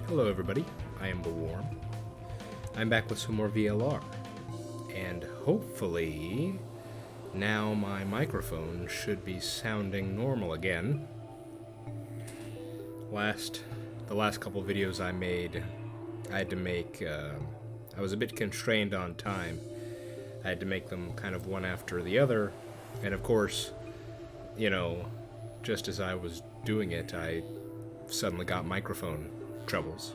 Hello everybody, I am The Worm. I'm back with some more VLR, and hopefully now my microphone should be sounding normal again. The last couple videos I made, I had to make, I was a bit constrained on time. I had to make them kind of one after the other, and of course, you know, just as I was doing it, I suddenly got microphone troubles.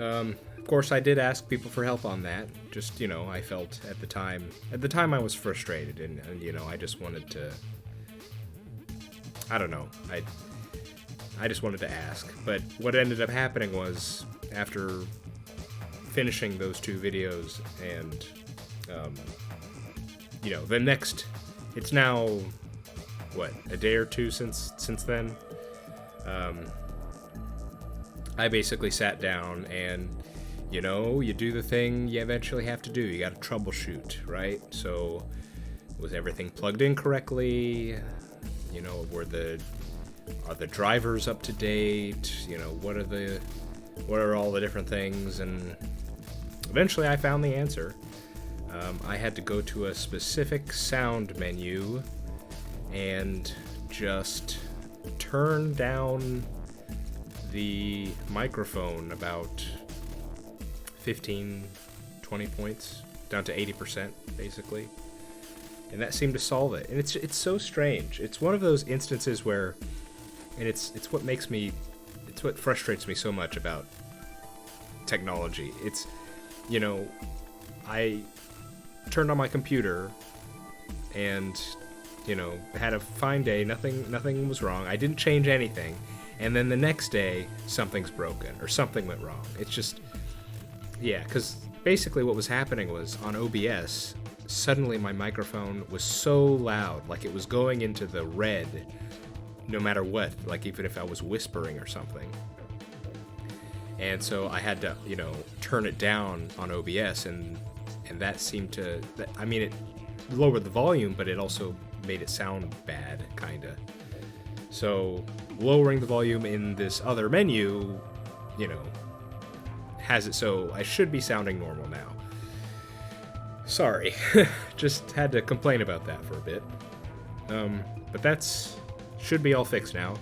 Of course, I did ask people for help on that. Just, I felt at the time I was frustrated, and I just wanted to, I don't know, I just wanted to ask. But what ended up happening was, after finishing those two videos, and, the next, it's now, a day or two since then? I basically sat down and, you do the thing you eventually have to do. You gotta troubleshoot, right? So, was everything plugged in correctly? Are the drivers up to date? What are all the different things? And eventually I found the answer. I had to go to a specific sound menu and just turn down the microphone about 15, 20 points, down to 80%, basically. And that seemed to solve it. And it's so strange. It's one of those instances where, and it's what frustrates me so much about technology. It's, I turned on my computer and, had a fine day, nothing was wrong. I didn't change anything. And then the next day, something's broken, or something went wrong. It's just, because basically what was happening was, on OBS, suddenly my microphone was so loud, like it was going into the red, no matter what, like even if I was whispering or something. And so I had to, turn it down on OBS, and that seemed to, it lowered the volume, but it also made it sound bad, kinda. So, lowering the volume in this other menu, has it so I should be sounding normal now. Sorry, just had to complain about that for a bit. But that's should be all fixed now.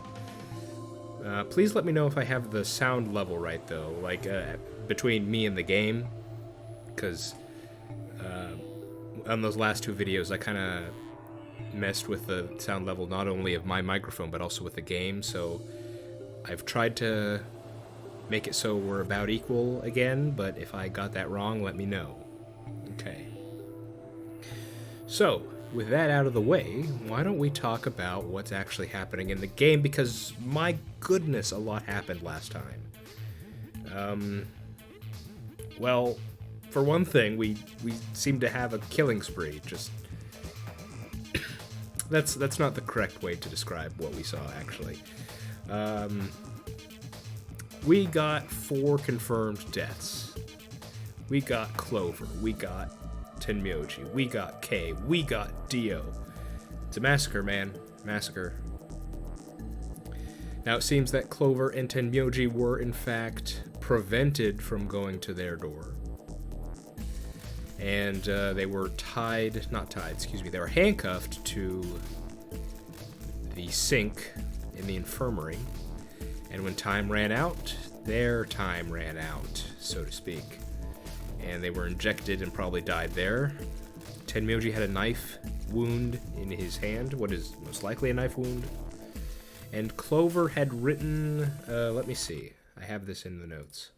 Please let me know if I have the sound level right, though, like between me and the game, because on those last two videos I kind of messed with the sound level not only of my microphone but also with the game, so I've tried to make it so we're about equal again, but if I got that wrong, let me know. Okay. So, with that out of the way, why don't we talk about what's actually happening in the game, because my goodness, a lot happened last time. Well, for one thing, we seem to have a killing spree, just That's not the correct way to describe what we saw, actually. We got 4 confirmed deaths. We got Clover. We got Tenmyoji. We got Kay. We got Dio. It's a massacre, man. Massacre. Now, it seems that Clover and Tenmyoji were, in fact, prevented from going to their door. And they were they were handcuffed to the sink in the infirmary. And when time ran out, their time ran out, so to speak. And they were injected and probably died there. Tenmyoji had a knife wound in his hand, what is most likely a knife wound. And Clover had written, let me see, I have this in the notes.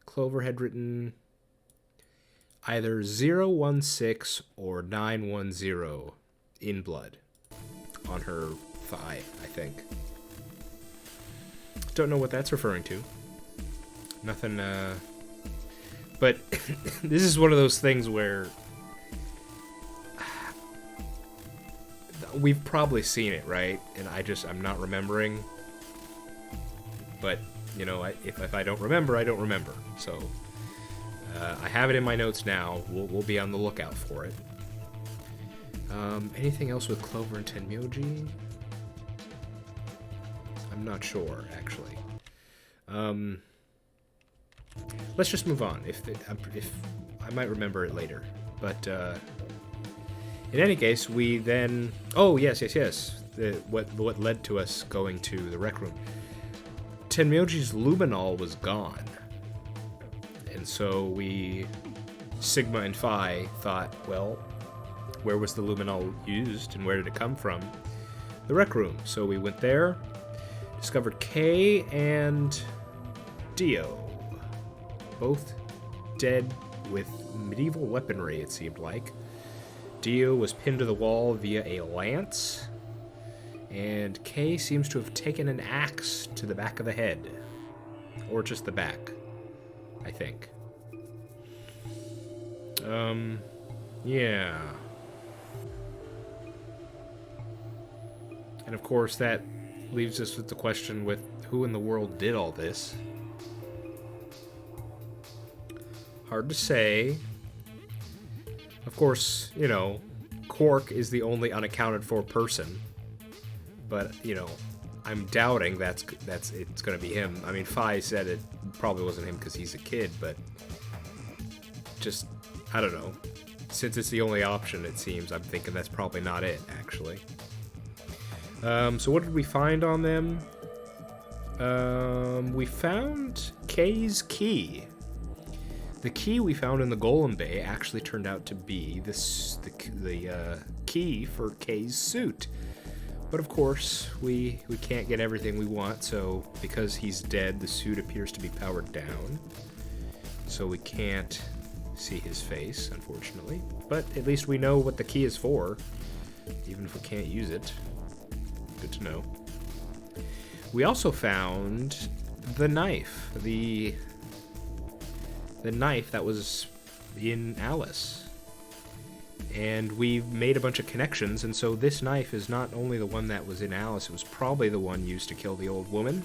Clover had written either 016 or 910 in blood on her thigh, I think. Don't know what that's referring to. Nothing, but this is one of those things where we've probably seen it, right? And I'm not remembering. But, if I don't remember, I don't remember. So, I have it in my notes now. We'll be on the lookout for it. Anything else with Clover and Tenmyoji? I'm not sure, actually. Let's just move on. If I might remember it later, but in any case, we then. Oh yes. What led to us going to the rec room? Tenmyoji's luminol was gone, and so we, Sigma and Phi, thought, well, where was the luminol used and where did it come from? The rec room. So we went there, discovered Kay and Dio, both dead with medieval weaponry, it seemed like. Dio was pinned to the wall via a lance, and Kay seems to have taken an axe to the back of the head. Or just the back, I think. Yeah. And of course that leaves us with the question with who in the world did all this. Hard to say. Of course, you know, Quark is the only unaccounted for person. But, you know, I'm doubting it's going to be him. I mean, Phi said it probably wasn't him because he's a kid, but just, I don't know. Since it's the only option, it seems, I'm thinking that's probably not it, actually. So what did we find on them? We found Kay's key. The key we found in the Golem Bay actually turned out to be the key for Kay's suit. But of course, we can't get everything we want, so because he's dead, the suit appears to be powered down. So we can't see his face, unfortunately. But at least we know what the key is for, even if we can't use it. Good to know. We also found the knife. The knife that was in Alice. And we made a bunch of connections, and so this knife is not only the one that was in Alice, it was probably the one used to kill the old woman.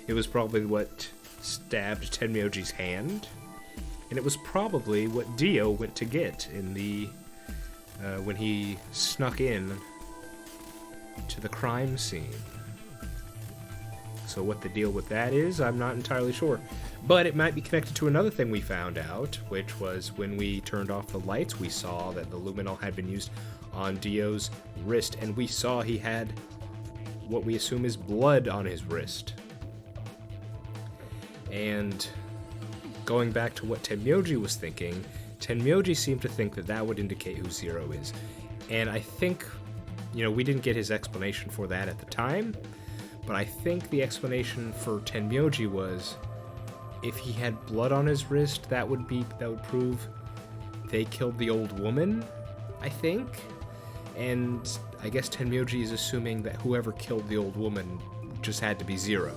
It was probably what stabbed Tenmyoji's hand. And it was probably what Dio went to get in the when he snuck in to the crime scene. So what the deal with that is, I'm not entirely sure. But it might be connected to another thing we found out, which was when we turned off the lights, we saw that the luminol had been used on Dio's wrist, and we saw he had what we assume is blood on his wrist. And going back to what Tenmyoji was thinking, Tenmyoji seemed to think that that would indicate who Zero is. And I think, you know, we didn't get his explanation for that at the time, but I think the explanation for Tenmyoji was if he had blood on his wrist, that would prove they killed the old woman, I think. And I guess Tenmyoji is assuming that whoever killed the old woman just had to be Zero.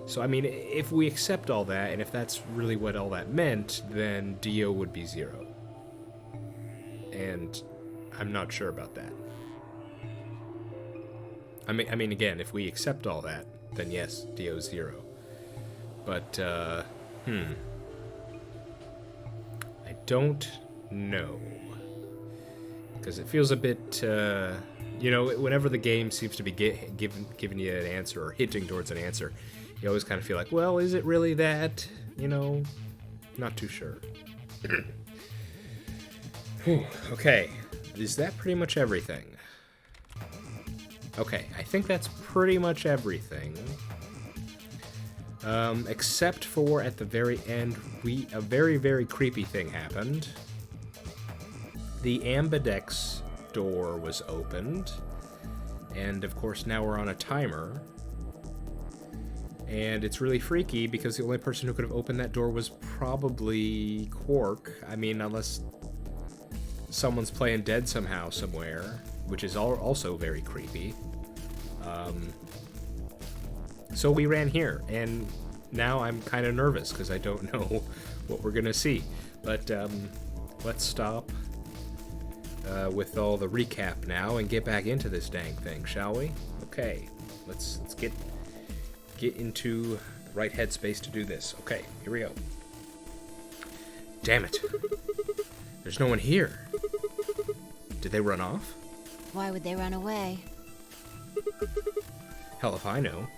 So, I mean, if we accept all that, and if that's really what all that meant, then Dio would be Zero. And I'm not sure about that. I mean, again, if we accept all that, then yes, Dio's Zero. But, I don't know. Because it feels a bit, you know, whenever the game seems to be giving you an answer or hinting towards an answer, you always kind of feel like, well, is it really that? You know, not too sure. Okay, is that pretty much everything? Okay, I think that's pretty much everything. Except for at the very end, a very, very creepy thing happened. The ambidex door was opened, and of course now we're on a timer. And it's really freaky because the only person who could have opened that door was probably Quark. I mean, unless someone's playing dead somehow somewhere, which is also very creepy. So we ran here, and now I'm kind of nervous because I don't know what we're gonna see. But let's stop with all the recap now and get back into this dang thing, shall we? Okay, let's get into the right headspace to do this. Okay, here we go. Damn it. There's no one here. Did they run off? Why would they run away? Hell if I know.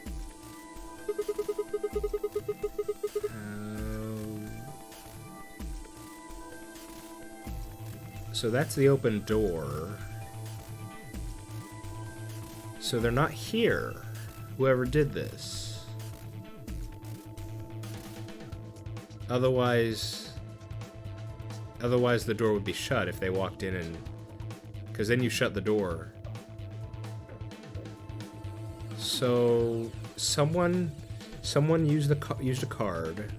So that's the open door. So they're not here. Whoever did this. Otherwise the door would be shut if they walked in and... Because then you shut the door. So someone used a card.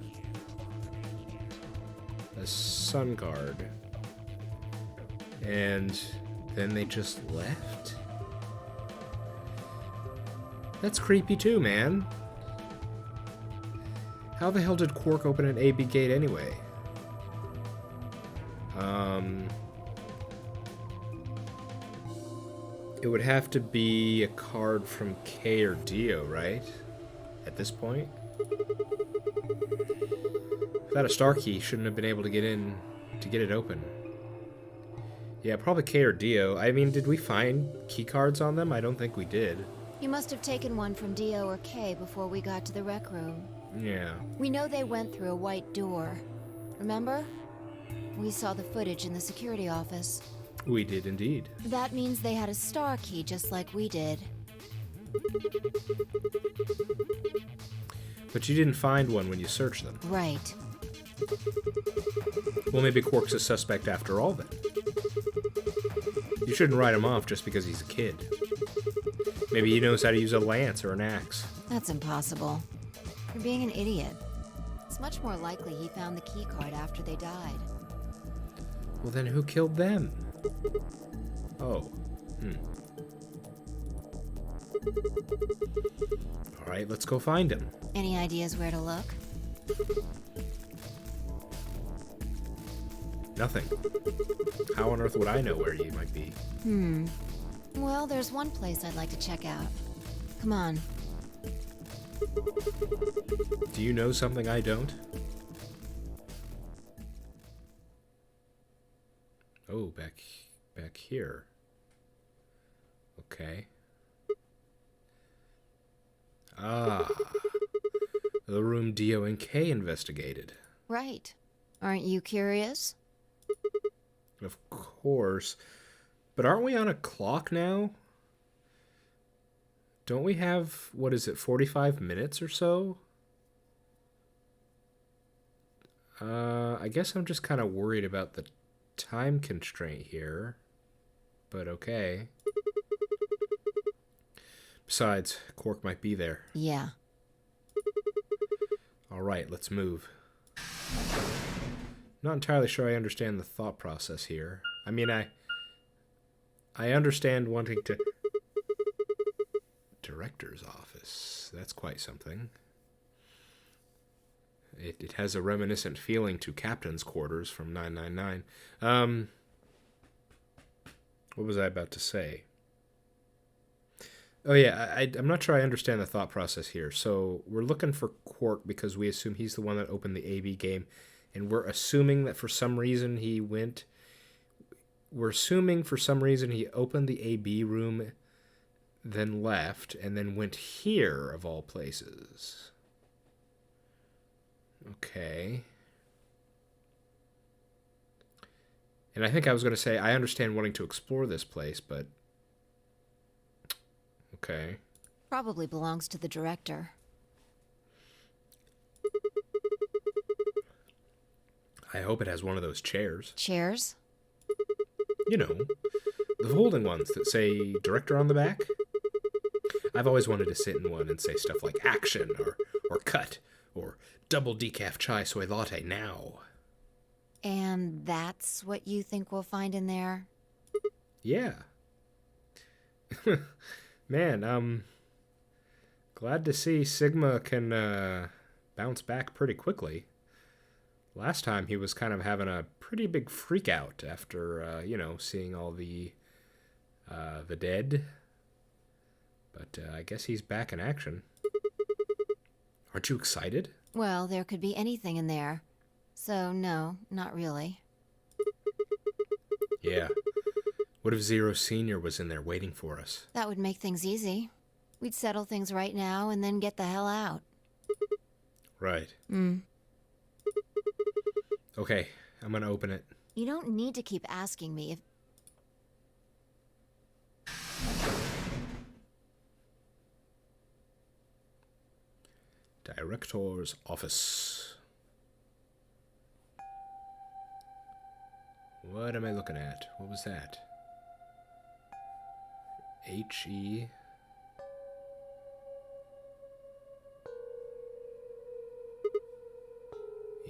A sun card. And then they just left? That's creepy too, man. How the hell did Quark open an AB gate anyway? It would have to be a card from K or Dio, right? At this point? Without a star key, shouldn't have been able to get in to get it open. Yeah, probably K or Dio. I mean, did we find key cards on them? I don't think we did. You must have taken one from Dio or K before we got to the rec room. Yeah. We know they went through a white door. Remember? We saw the footage in the security office. We did indeed. That means they had a star key just like we did. But you didn't find one when you searched them. Right. Well, maybe Quark's a suspect after all, then. You shouldn't write him off just because he's a kid. Maybe he knows how to use a lance or an axe. That's impossible. You're being an idiot. It's much more likely he found the key card after they died. Well, then who killed them? Oh. Alright, let's go find him. Any ideas where to look? Nothing. How on earth would I know where you might be? Well, there's one place I'd like to check out. Come on. Do you know something I don't? Oh, back here. Okay. Ah. The room Dio and K investigated. Right. Aren't you curious? Of course. But aren't we on a clock now? Don't we have, what is it, 45 minutes or so? I guess I'm just kind of worried about the time constraint here. But okay. Besides, Quark might be there. Yeah. Alright, let's move. Not entirely sure I understand the thought process here. I mean, I understand wanting to... Director's office. That's quite something. It has a reminiscent feeling to Captain's quarters from 999. What was I about to say? Oh yeah, I'm not sure I understand the thought process here. So we're looking for Quark because we assume he's the one that opened the AB game. And we're assuming that for some reason he went... We're assuming for some reason he opened the AB room, then left, and then went here, of all places. Okay. And I think I was going to say, I understand wanting to explore this place, but... Okay. Probably belongs to the director. I hope it has one of those chairs. Chairs? You know, the folding ones that say director on the back. I've always wanted to sit in one and say stuff like action or cut or double decaf chai soy latte now. And that's what you think we'll find in there? Yeah. Man, glad to see Sigma can bounce back pretty quickly. Last time he was kind of having a pretty big freak out after, seeing all the dead. But I guess he's back in action. Aren't you excited? Well, there could be anything in there. So, no, not really. Yeah. What if Zero Senior was in there waiting for us? That would make things easy. We'd settle things right now and then get the hell out. Right. Okay, I'm gonna open it. You don't need to keep asking me if... Director's office. What am I looking at? What was that? H-E...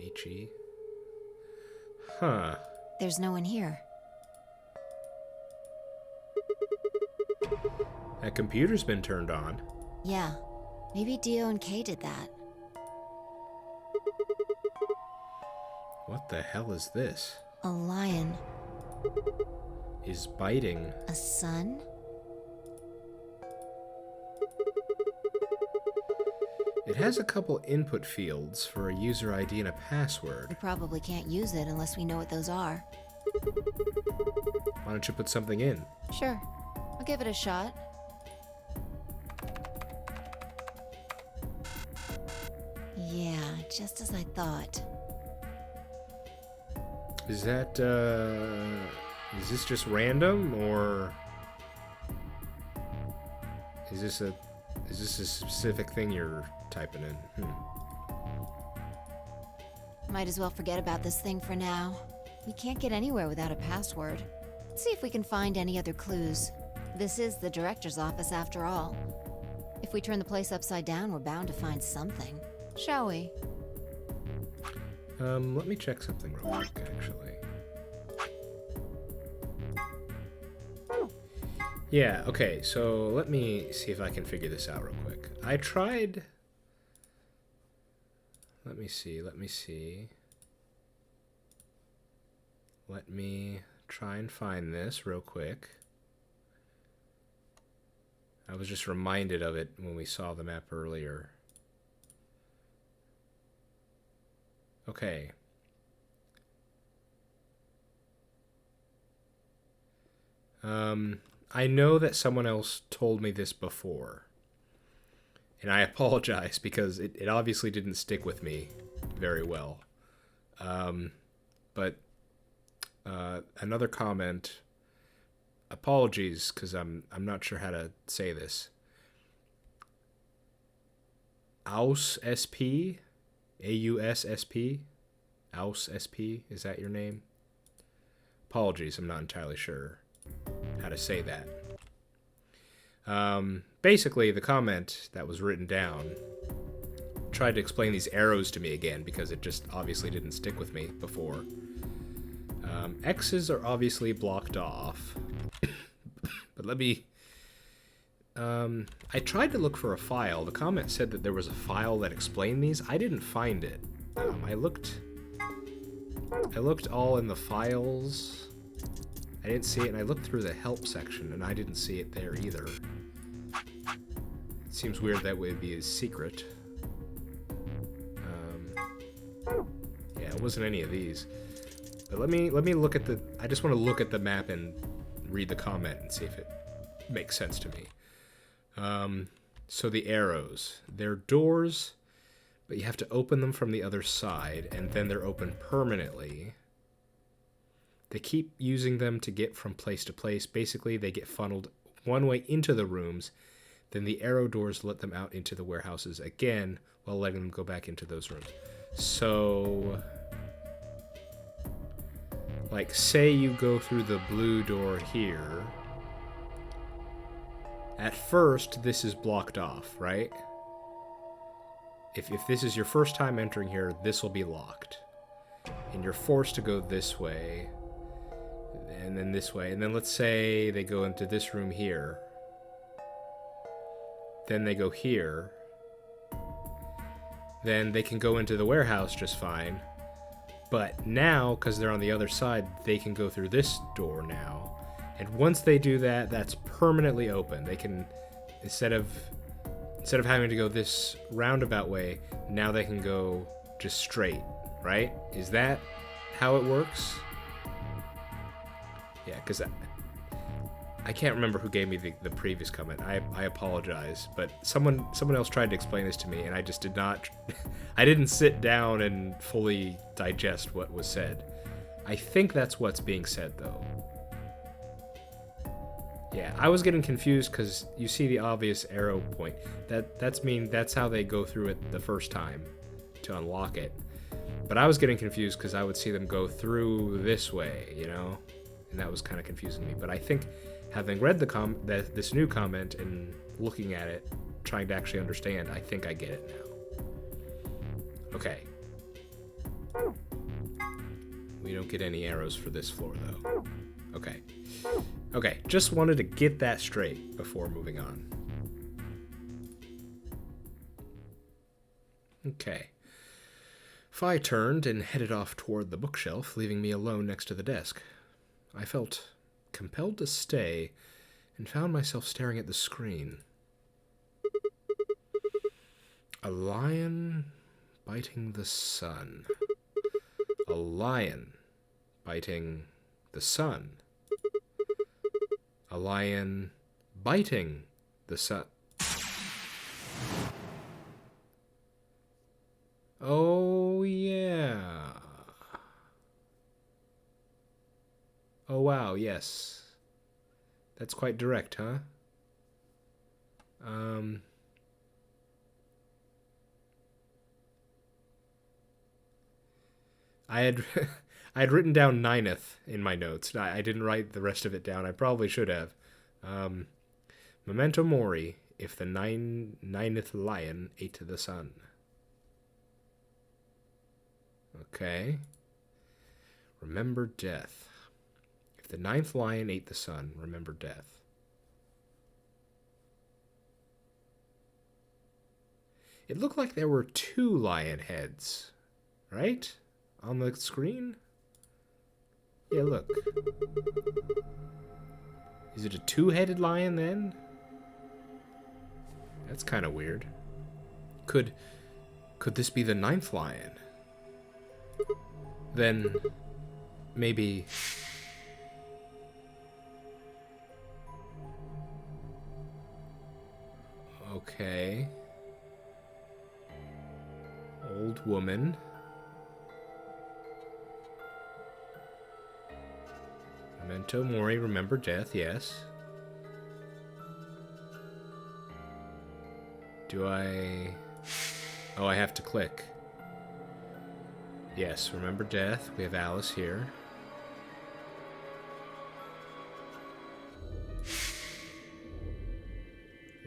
H-E... Huh. There's no one here. That computer's been turned on. Yeah. Maybe Dio and Kay did that. What the hell is this? A lion. Is biting. A sun? It has a couple input fields for a user ID and a password. We probably can't use it unless we know what those are. Why don't you put something in? Sure. I'll give it a shot. Yeah, just as I thought. Is that, is this just random, or is this a specific thing you're typing in? Might as well forget about this thing for now. We can't get anywhere without a password. Let's see if we can find any other clues. This is the director's office after all. If we turn the place upside down, we're bound to find something. Shall we? Let me check something real quick, actually. Yeah, okay, so let me see if I can figure this out real quick. I tried... Let me see. Let me try and find this real quick. I was just reminded of it when we saw the map earlier. Okay. I know that someone else told me this before. And I apologize because it obviously didn't stick with me very well. But another comment. Apologies, because I'm not sure how to say this. Aus SP, AUSSP, Aus SP. Is that your name? Apologies, I'm not entirely sure how to say that. Basically, the comment that was written down tried to explain these arrows to me again because it just obviously didn't stick with me before. X's are obviously blocked off. But let me... I tried to look for a file. The comment said that there was a file that explained these. I didn't find it. I looked all in the files. I didn't see it, and I looked through the help section, and I didn't see it there either. It seems weird that would be a secret. Yeah, it wasn't any of these. But let me look at the... I just want to look at the map and read the comment and see if it makes sense to me. So the arrows. They're doors, but you have to open them from the other side, and then they're open permanently. They keep using them to get from place to place. Basically, they get funneled one way into the rooms, then the arrow doors let them out into the warehouses again, while letting them go back into those rooms. So... like, say you go through the blue door here. At first, this is blocked off, right? If this is your first time entering here, this will be locked. And you're forced to go this way, and then this way. And then let's say they go into this room here. Then they go here. Then they can go into the warehouse just fine. But now, because they're on the other side, they can go through this door now. And once they do that, that's permanently open. They can, instead of having to go this roundabout way, now they can go just straight, right? Is that how it works? Yeah, because I can't remember who gave me the previous comment. I apologize, but someone else tried to explain this to me, and I just did not. I didn't sit down and fully digest what was said. I think that's what's being said, though. Yeah, I was getting confused because you see the obvious arrow point. That's how they go through it the first time to unlock it. But I was getting confused because I would see them go through this way, you know? And that was kind of confusing me. But I think having read this new comment and looking at it, trying to actually understand, I think I get it now. Okay. We don't get any arrows for this floor, though. Okay. Okay, just wanted to get that straight before moving on. Okay. Fi turned and headed off toward the bookshelf, leaving me alone next to the desk. I felt compelled to stay and found myself staring at the screen. A lion biting the sun. A lion biting the sun. A lion biting the sun. Oh, yeah. Oh, wow, yes. That's quite direct, huh? I had I had written down nineth in my notes. I didn't write the rest of it down. I probably should have. Memento mori, if the ninth lion ate the sun. Okay. Remember death. If the ninth lion ate the sun, remember death. It looked like there were 2 lion heads, right? On the screen? Yeah, look. Is it a 2-headed lion then? That's kind of weird. Could this be the 9th lion? Then maybe okay. Old woman. Memento mori, remember death, yes. Do I... Oh, I have to click. Yes, remember death. We have Alice here.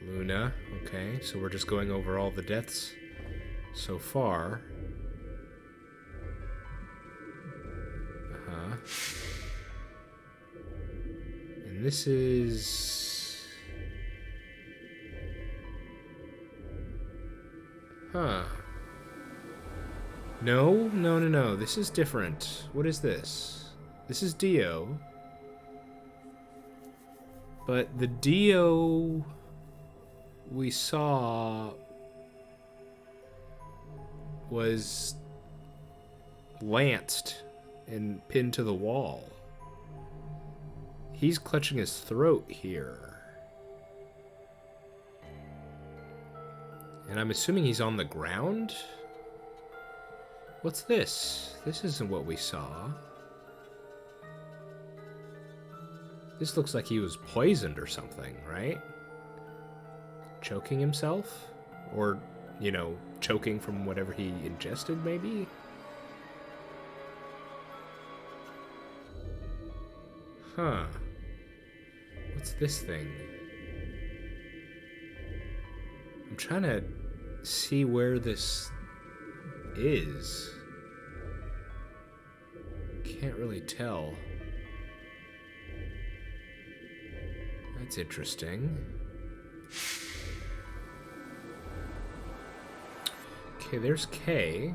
Luna. Okay, so we're just going over all the deaths so far. Uh-huh. And this is... Huh. No. This is different. What is this? This is Dio. But the Dio we saw was lanced and pinned to the wall. He's clutching his throat here. And I'm assuming he's on the ground? What's this? This isn't what we saw. This looks like he was poisoned or something, right? Choking himself? Or, you know, choking from whatever he ingested, maybe? Huh. What's this thing? I'm trying to see where this is. Can't really tell. That's interesting. Okay, there's K.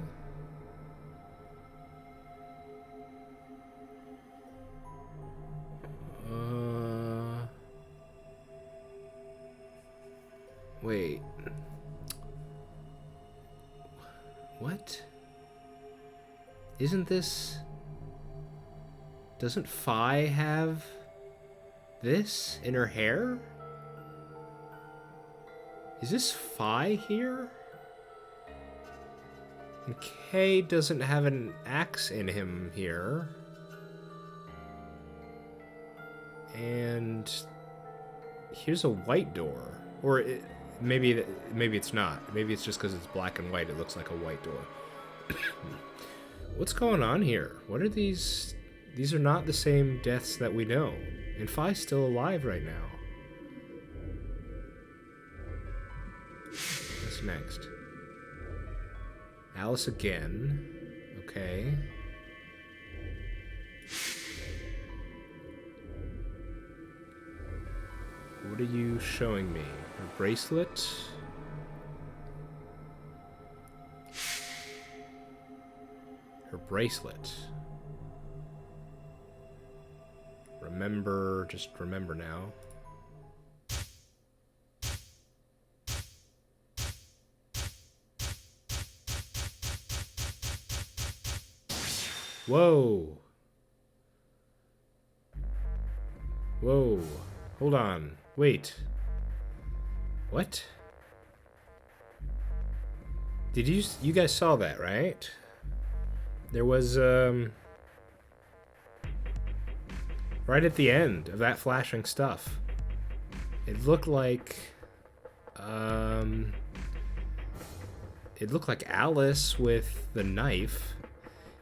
Wait. What? Isn't this... Doesn't Fi have this in her hair? Is this Fi here? And K doesn't have an axe in him here. And here's a white door. Or maybe it's not. Maybe it's just because it's black and white. It looks like a white door. What's going on here? What are these? These are not the same deaths that we know. And Phi's still alive right now. What's next? Alice again. Okay. What are you showing me? Her bracelet? Her bracelet. Remember, just remember now. Whoa. Whoa. Hold on. Wait. What? Did you guys saw that, right? There was, right at the end of that flashing stuff. It looked like, Alice with the knife.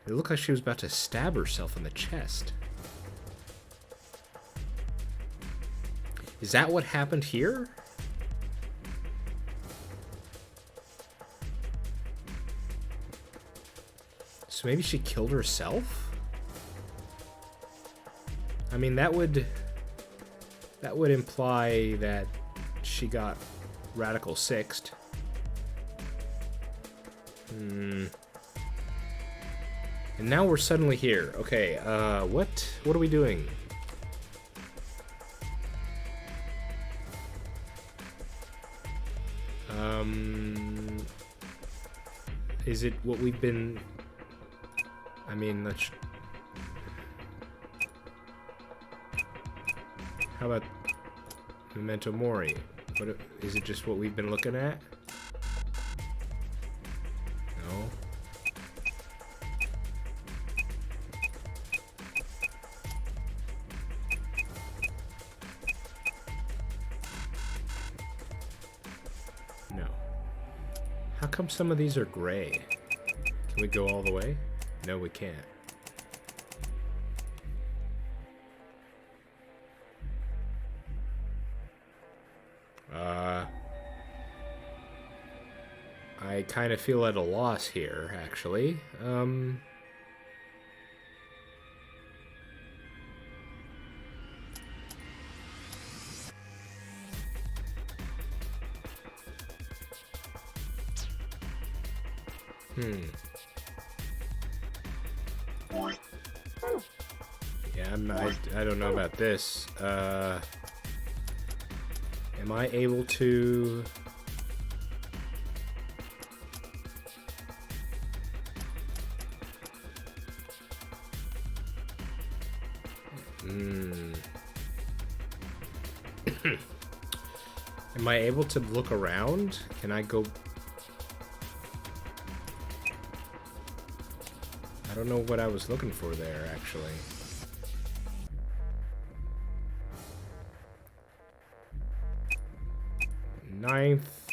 It looked like she was about to stab herself in the chest. Is that what happened here? So maybe she killed herself? I mean, that would imply that she got radical sixed. And now we're suddenly here. Okay, what are we doing? Is it what we've been... I mean, let's... How about Memento Mori? What is it? Just what we've been looking at? No. No. How come some of these are gray? Can we go all the way? No, we can't. I kind of feel at a loss here, actually. Yeah, I don't know about this. Am I able to... Am I able to look around? Can I go... I don't know what I was looking for there, actually. Ninth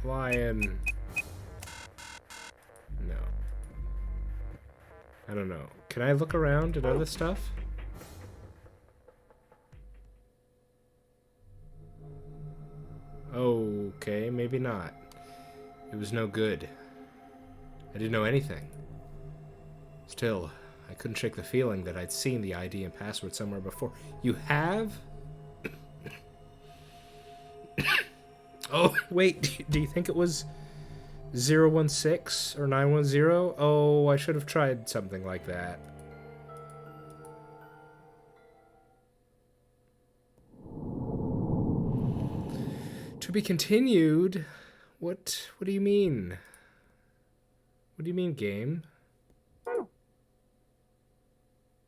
lion. No. I don't know. Can I look around at other stuff? Okay, maybe not. It was no good. I didn't know anything. Still, I couldn't shake the feeling that I'd seen the ID and password somewhere before. You have? Oh, wait, do you think it was 016 or 910? Oh, I should have tried something like that. To be continued? What do you mean? What do you mean, game?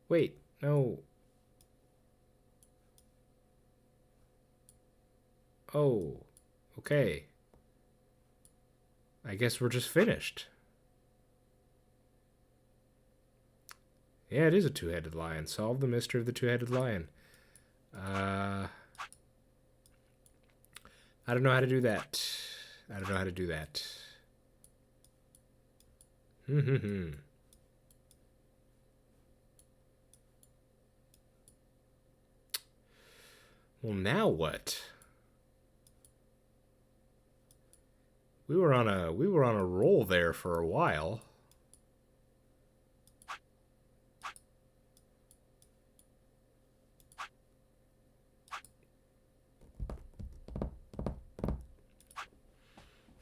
Wait, no. Oh, okay. I guess we're just finished. Yeah, it is a two-headed lion. Solve the mystery of the two-headed lion. Uh, I don't know how to do that. I don't know how to do that. Well, now what? We were on a roll there for a while.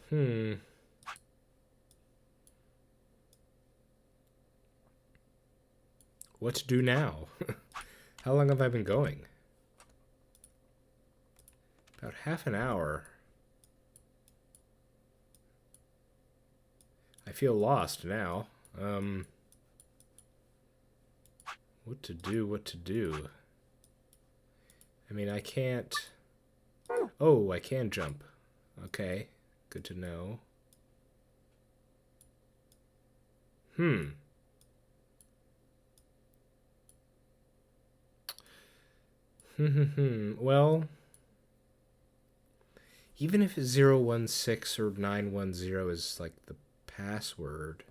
Hmm. What to do now? How long have I been going? About half an hour. I feel lost now. What to do, what to do? I mean, I can't... Oh, I can jump. Okay, good to know. Hmm. Well, even if it's 016 or 910 is like the password,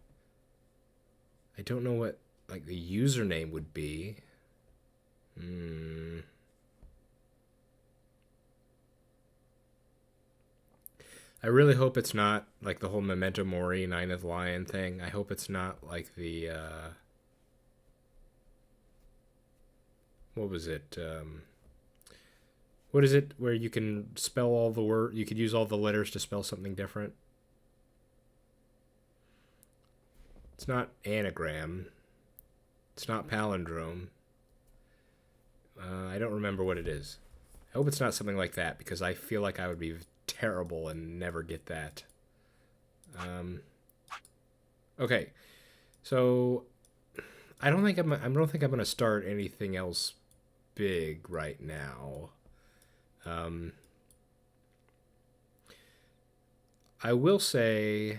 I don't know what like the username would be. Hmm. I really hope it's not like the whole Memento Mori, Ninth Lion thing. I hope it's not like the what was it? What is it where you can spell all the word? You could use all the letters to spell something different. It's not anagram. It's not palindrome. I don't remember what it is. I hope it's not something like that because I feel like I would be terrible and never get that. Okay, so I don't think I'm gonna start anything else big right now. Um, I will say,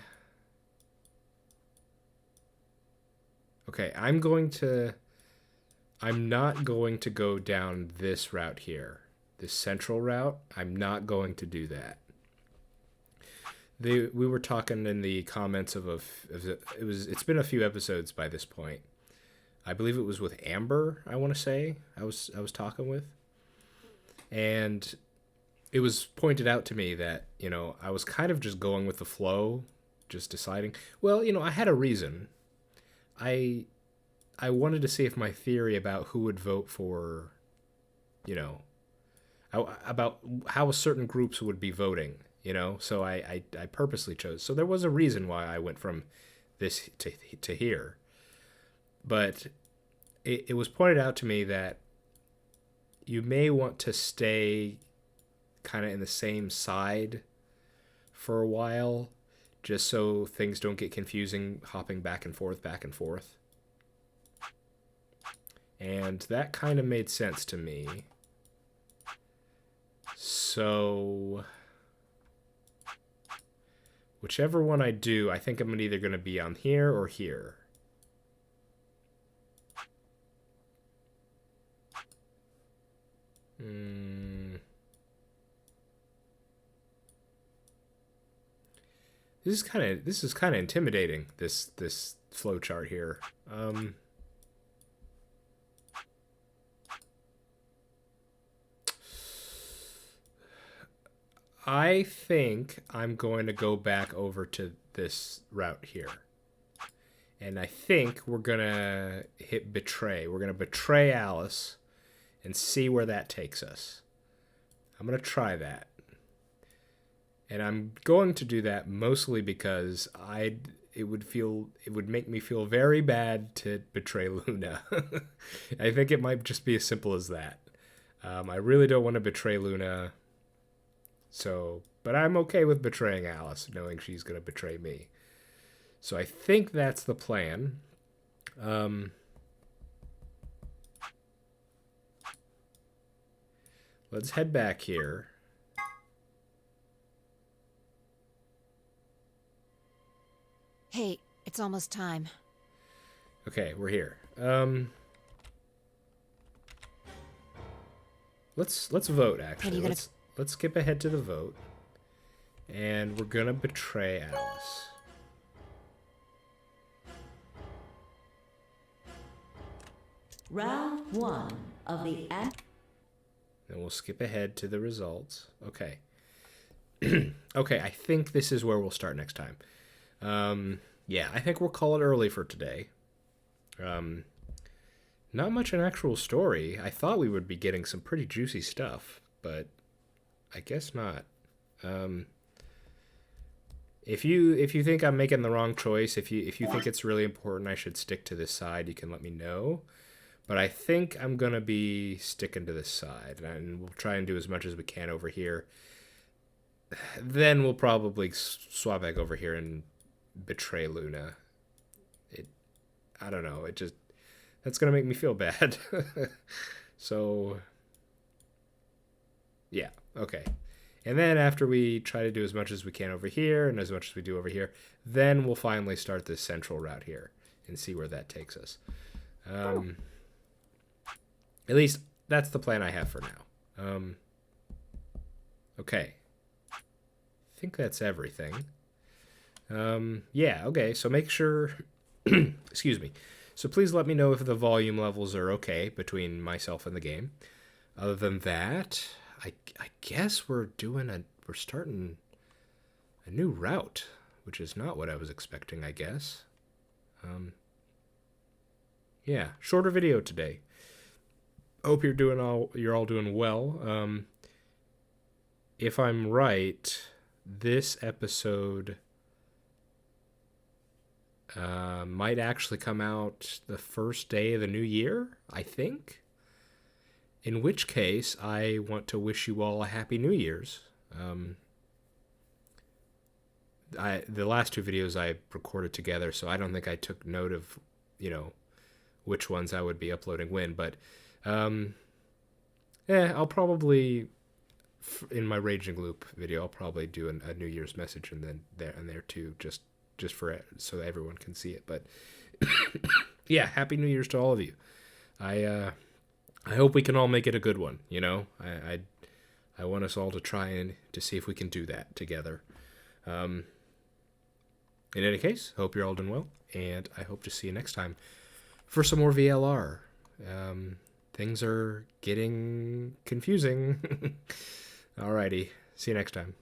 okay, I'm not going to go down this route here, this central route. I'm not going to do that. We were talking in the comments it's been a few episodes by this point. I believe it was with Amber, I want to say. I was talking with. And it was pointed out to me that, I was kind of just going with the flow, just deciding, well, I had a reason. I I wanted to see if my theory about who would vote for, you know, about how certain groups would be voting, So I purposely chose. So there was a reason why I went from this to here. But it was pointed out to me that you may want to stay kind of in the same side for a while just so things don't get confusing hopping back and forth, back and forth. And that kind of made sense to me. So whichever one I do, I think I'm either going to be on here or here. This is kind of intimidating. This flow chart here. I think I'm going to go back over to this route here. And I think we're going to hit betray. We're going to betray Alice and see where that takes us. I'm going to try that. And I'm going to do that mostly because it would make me feel very bad to betray Luna. I think it might just be as simple as that. I really don't want to betray Luna. But I'm okay with betraying Alice, knowing she's going to betray me. So I think that's the plan. Let's head back here. Hey, it's almost time. Okay, we're here. let's vote What are actually. you gonna... Let's skip ahead to the vote. And we're gonna betray Alice. Round 1 of the act. Then we'll skip ahead to the results. Okay. Okay, I think this is where we'll start next time. Yeah, I think we'll call it early for today. Not much an actual story. I thought we would be getting some pretty juicy stuff, but I guess not. If you think I'm making the wrong choice, if you think it's really important I should stick to this side, you can let me know. But I think I'm gonna be sticking to this side, and we'll try and do as much as we can over here. Then we'll probably swap back over here and betray Luna. I don't know. That's gonna make me feel bad. So, yeah, okay. And then after we try to do as much as we can over here and as much as we do over here, then we'll finally start this central route here and see where that takes us. At least that's the plan I have for now. Okay. I think that's everything. Yeah, okay, so make sure... Excuse me. So please let me know if the volume levels are okay between myself and the game. Other than that, I guess we're starting a new route, which is not what I was expecting, I guess. Yeah, shorter video today. Hope you're all doing well. If I'm right, this episode might actually come out the first day of the new year, I think. In which case, I want to wish you all a happy New Year's. The last two videos I recorded together, so I don't think I took note of, which ones I would be uploading when. But, I'll probably, in my Raging Loop video, I'll probably do a New Year's message and then there too, just for it, so everyone can see it. But yeah, happy New Year's to all of you. I hope we can all make it a good one. I want us all to try and to see if we can do that together. In any case, hope you're all doing well, and I hope to see you next time for some more VLR. Things are getting confusing. Alrighty, see you next time.